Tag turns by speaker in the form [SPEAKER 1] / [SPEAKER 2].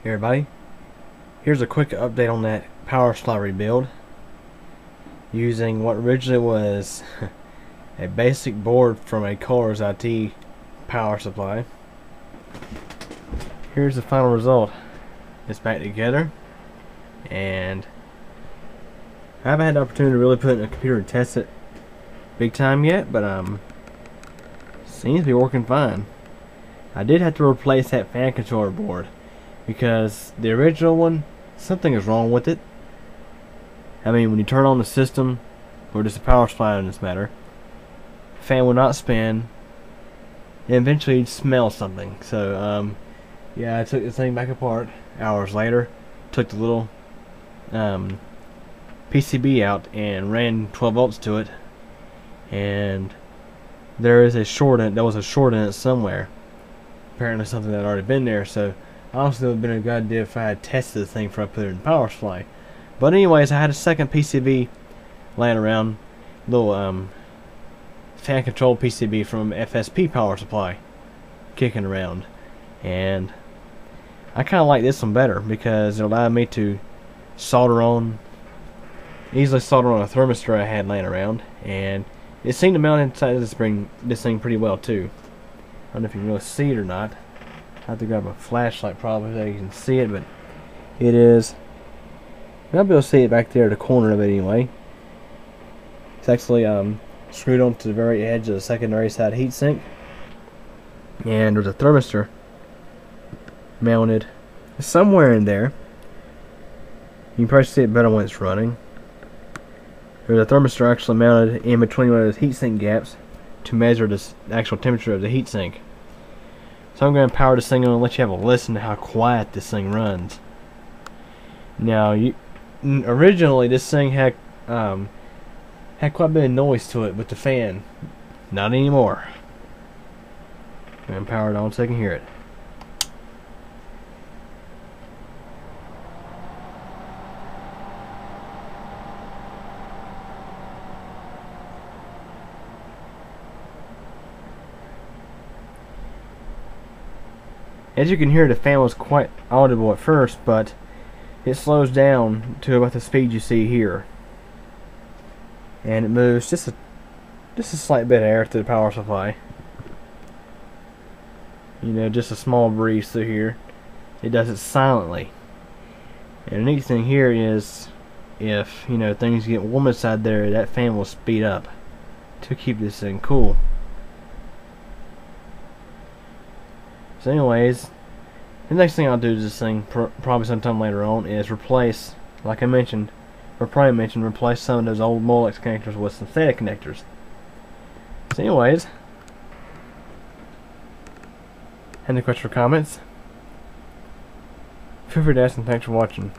[SPEAKER 1] Hey everybody, here's a quick update on that power supply rebuild using what originally was a basic board from a ColorsIT power supply. Here's the final result. It's back together, and I haven't had the opportunity to really put it in a computer and test it big time yet, but seems to be working fine. I did have to replace that fan controller board because the original one, something is wrong with it. I mean, when you turn on the system, or just the power supply in this matter, the fan will not spin, and eventually you'd smell something. So yeah, I took this thing back apart hours later, took the little PCB out and ran 12 volts to it, and there is a short in it. There was a short in it somewhere, apparently something that had already been there. So honestly, it would have been a good idea if I had tested the thing before I put it in the power supply. But anyways, I had a second PCB laying around, little fan control PCB from FSP power supply kicking around, and I kind of like this one better because it allowed me to easily solder on a thermistor I had laying around, and it seemed to mount inside this thing pretty well too. I don't know if you can really see it or not. I have to grab a flashlight probably so you can see it, but it is. I'll be able to see it back there at the corner of it anyway. It's actually screwed onto the very edge of the secondary side heatsink, and there's a thermistor mounted somewhere in there. You can probably see it better when it's running. There's a thermistor actually mounted in between one of those heatsink gaps to measure the actual temperature of the heatsink. So I'm going to power this thing on and let you have a listen to how quiet this thing runs. Now, originally this thing had quite a bit of noise to it with the fan. Not anymore. I'm going to power it on so I can hear it. As you can hear, the fan was quite audible at first, but it slows down to about the speed you see here, and it moves just a slight bit of air to the power supply. You know, just a small breeze through here. It does it silently. And the neat thing here is, if you know things get warm inside there, that fan will speed up to keep this thing cool. So anyways, the next thing I'll do to this thing, probably sometime later on, is replace, like I mentioned, or probably mentioned, replace some of those old Molex connectors with synthetic connectors. So anyways, any questions or comments? Feel free to ask, and thanks for watching.